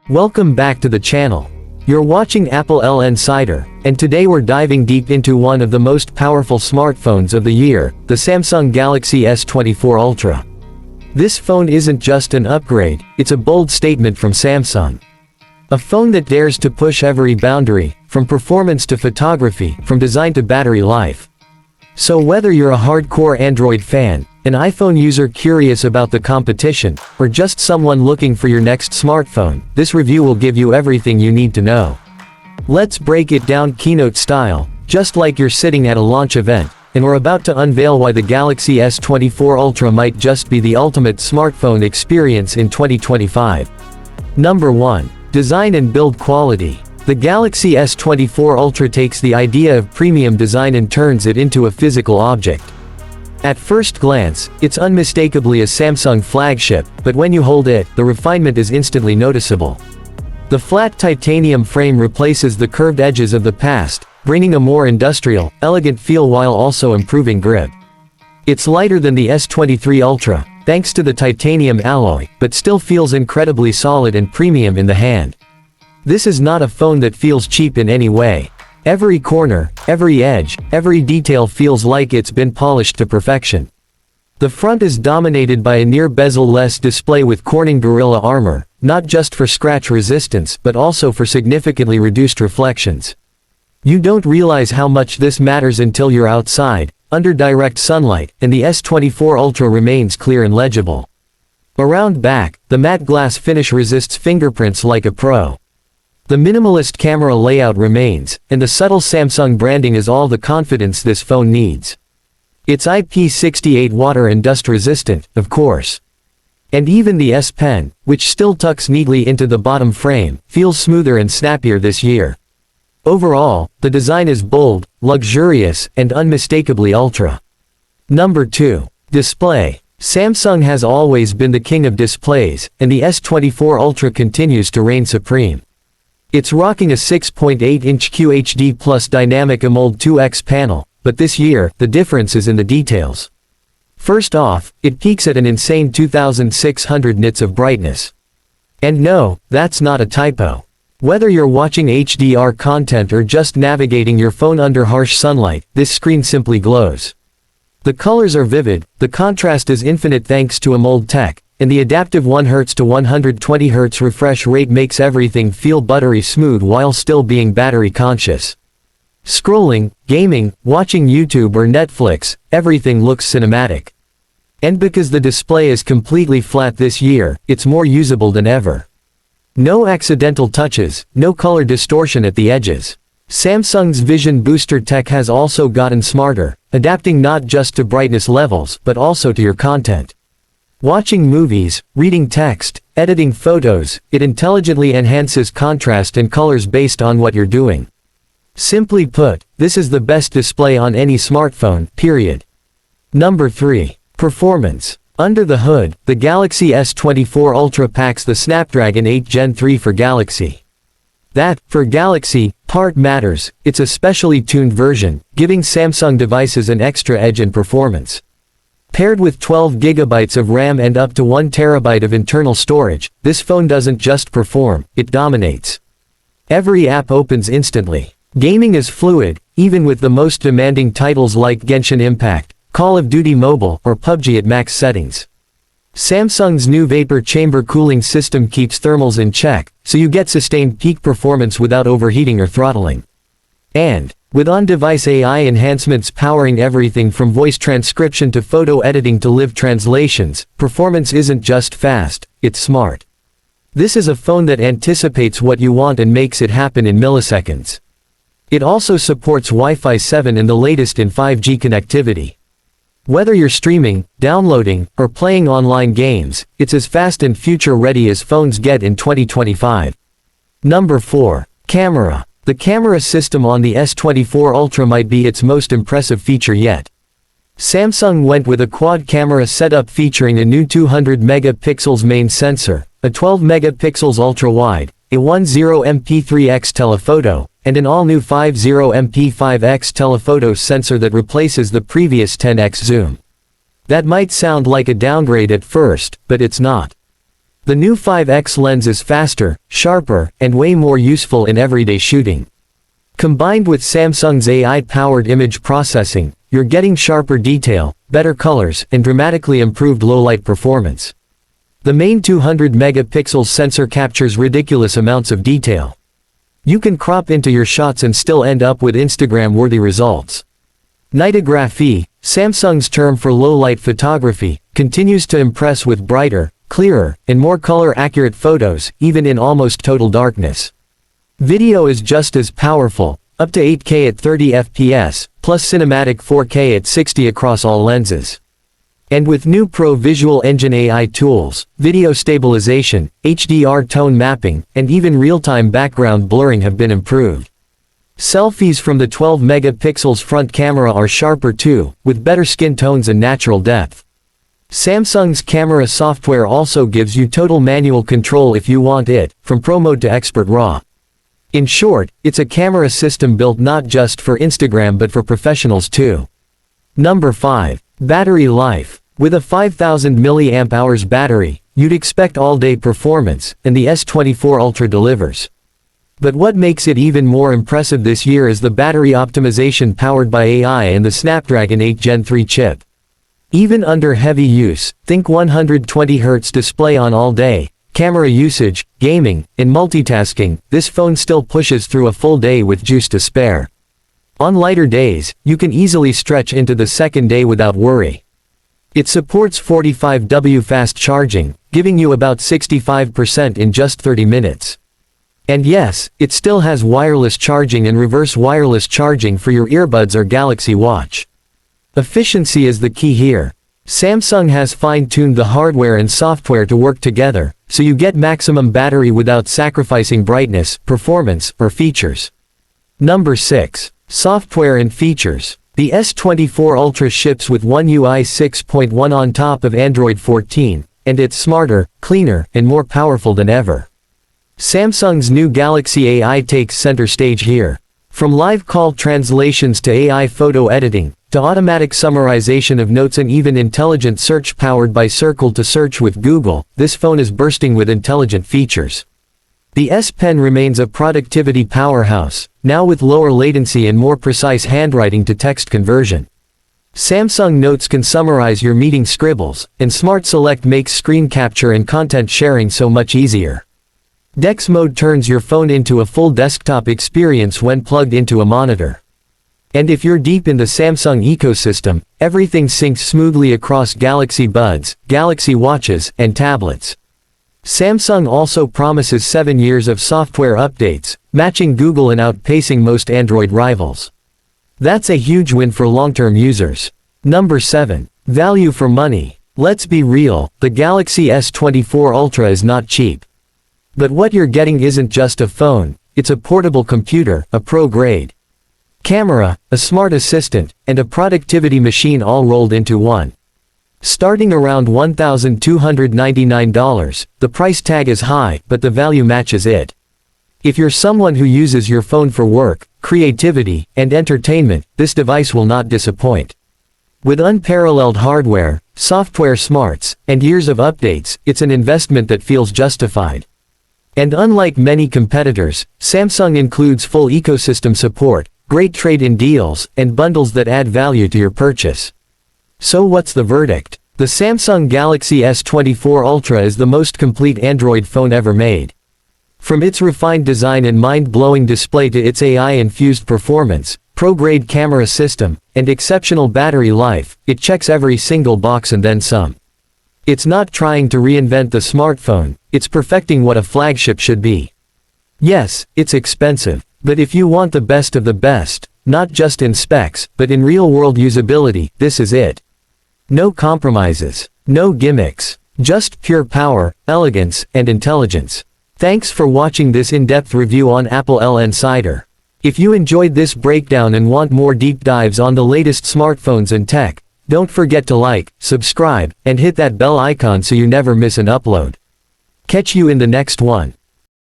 Welcome back to the channel. You're watching Applelnsider, and today we're diving deep into one of the most powerful smartphones of the year, the Samsung Galaxy S24 Ultra. This phone isn't just an upgrade, it's a bold statement from Samsung. A phone that dares to push every boundary, from performance to photography, from design to battery life. So whether you're a hardcore Android fan, an iPhone user curious about the competition, or just someone looking for your next smartphone, this review will give you everything you need to know. Let's break it down keynote style, just like you're sitting at a launch event, and we're about to unveil why the Galaxy S24 Ultra might just be the ultimate smartphone experience in 2025. Number 1. Design and build quality. The Galaxy S24 Ultra takes the idea of premium design and turns it into a physical object. At first glance, it's unmistakably a Samsung flagship, but when you hold it, the refinement is instantly noticeable. The flat titanium frame replaces the curved edges of the past, bringing a more industrial, elegant feel while also improving grip. It's lighter than the S23 Ultra, thanks to the titanium alloy, but still feels incredibly solid and premium in the hand. This is not a phone that feels cheap in any way. Every corner, every edge, every detail feels like it's been polished to perfection. The front is dominated by a near bezel-less display with Corning Gorilla armor, not just for scratch resistance but also for significantly reduced reflections. You don't realize how much this matters until you're outside, under direct sunlight, and the S24 Ultra remains clear and legible. Around back, the matte glass finish resists fingerprints like a pro. The minimalist camera layout remains, and the subtle Samsung branding is all the confidence this phone needs. It's IP68 water and dust resistant, of course. And even the S Pen, which still tucks neatly into the bottom frame, feels smoother and snappier this year. Overall, the design is bold, luxurious, and unmistakably ultra. Number 2. Display. Samsung has always been the king of displays, and the S24 Ultra continues to reign supreme. It's rocking a 6.8-inch QHD plus dynamic AMOLED 2X panel, but this year, the difference is in the details. First off, it peaks at an insane 2600 nits of brightness. And no, that's not a typo. Whether you're watching HDR content or just navigating your phone under harsh sunlight, this screen simply glows. The colors are vivid, the contrast is infinite thanks to AMOLED tech, and the adaptive 1Hz to 120Hz refresh rate makes everything feel buttery smooth while still being battery conscious. Scrolling, gaming, watching YouTube or Netflix, everything looks cinematic. And because the display is completely flat this year, it's more usable than ever. No accidental touches, no color distortion at the edges. Samsung's Vision Booster tech has also gotten smarter, adapting not just to brightness levels but also to your content. Watching movies, reading text, editing photos, it intelligently enhances contrast and colors based on what you're doing. Simply put, this is the best display on any smartphone, period. Number 3. Performance. Under the hood, the Galaxy S24 Ultra packs the Snapdragon 8 Gen 3 for Galaxy. That, for Galaxy, part matters. It's a specially tuned version, giving Samsung devices an extra edge in performance. Paired with 12 GB of RAM and up to 1 TB of internal storage, this phone doesn't just perform, it dominates. Every app opens instantly. Gaming is fluid, even with the most demanding titles like Genshin Impact, Call of Duty Mobile, or PUBG at max settings. Samsung's new vapor chamber cooling system keeps thermals in check, so you get sustained peak performance without overheating or throttling. And, with on-device AI enhancements powering everything from voice transcription to photo editing to live translations, performance isn't just fast, it's smart. This is a phone that anticipates what you want and makes it happen in milliseconds. It also supports Wi-Fi 7 and the latest in 5G connectivity. Whether you're streaming, downloading, or playing online games, it's as fast and future-ready as phones get in 2025. Number 4. Camera. The camera system on the S24 Ultra might be its most impressive feature yet. Samsung went with a quad camera setup featuring a new 200 megapixels main sensor, a 12 megapixels ultra-wide, a 10MP3x telephoto, and an all-new 50MP5x telephoto sensor that replaces the previous 10x zoom. That might sound like a downgrade at first, but it's not. The new 5x lens is faster, sharper, and way more useful in everyday shooting. Combined with Samsung's AI-powered image processing, you're getting sharper detail, better colors, and dramatically improved low-light performance. The main 200 megapixels sensor captures ridiculous amounts of detail. You can crop into your shots and still end up with Instagram-worthy results. Nightography, Samsung's term for low-light photography, continues to impress with brighter, clearer, and more color-accurate photos, even in almost total darkness. Video is just as powerful, up to 8K at 30 FPS, plus cinematic 4K at 60 across all lenses. And with new Pro Visual Engine AI tools, video stabilization, HDR tone mapping, and even real-time background blurring have been improved. Selfies from the 12 megapixels front camera are sharper too, with better skin tones and natural depth. Samsung's camera software also gives you total manual control if you want it, from Pro Mode to Expert RAW. In short, it's a camera system built not just for Instagram but for professionals too. Number 5. Battery life. With a 5000 mAh battery, you'd expect all-day performance, and the S24 Ultra delivers. But what makes it even more impressive this year is the battery optimization powered by AI and the Snapdragon 8 Gen 3 chip. Even under heavy use, think 120Hz display on all day, camera usage, gaming, and multitasking, this phone still pushes through a full day with juice to spare. On lighter days, you can easily stretch into the second day without worry. It supports 45W fast charging, giving you about 65% in just 30 minutes. And yes, it still has wireless charging and reverse wireless charging for your earbuds or Galaxy Watch. Efficiency is the key here. Samsung has fine-tuned the hardware and software to work together, so you get maximum battery without sacrificing brightness, performance, or features. Number 6. Software and features. The S24 Ultra ships with One UI 6.1 on top of Android 14, and it's smarter, cleaner, and more powerful than ever. Samsung's new Galaxy AI takes center stage here. From live call translations to AI photo editing, to automatic summarization of notes and even intelligent search powered by Circle to search with Google, this phone is bursting with intelligent features. The S Pen remains a productivity powerhouse, now with lower latency and more precise handwriting to text conversion. Samsung Notes can summarize your meeting scribbles, and Smart Select makes screen capture and content sharing so much easier. Dex Mode turns your phone into a full desktop experience when plugged into a monitor. And if you're deep in the Samsung ecosystem, everything syncs smoothly across Galaxy Buds, Galaxy Watches, and tablets. Samsung also promises 7 years of software updates, matching Google and outpacing most Android rivals. That's a huge win for long-term users. Number 7. Value for money. Let's be real, the Galaxy S24 Ultra is not cheap. But what you're getting isn't just a phone, it's a portable computer, a pro-grade camera, a smart assistant, and a productivity machine all rolled into one. Starting around $1,299, the price tag is high, but the value matches it. If you're someone who uses your phone for work, creativity, and entertainment, this device will not disappoint. With unparalleled hardware, software smarts, and years of updates, it's an investment that feels justified. And unlike many competitors, Samsung includes full ecosystem support, great trade-in deals, and bundles that add value to your purchase. So what's the verdict? The Samsung Galaxy S24 Ultra is the most complete Android phone ever made. From its refined design and mind-blowing display to its AI-infused performance, pro-grade camera system, and exceptional battery life, it checks every single box and then some. It's not trying to reinvent the smartphone, it's perfecting what a flagship should be. Yes, it's expensive, but if you want the best of the best, not just in specs, but in real-world usability, this is it. No compromises, no gimmicks, just pure power, elegance, and intelligence. Thanks for watching this in-depth review on Applelnsider. If you enjoyed this breakdown and want more deep dives on the latest smartphones and tech, don't forget to like, subscribe, and hit that bell icon so you never miss an upload. Catch you in the next one.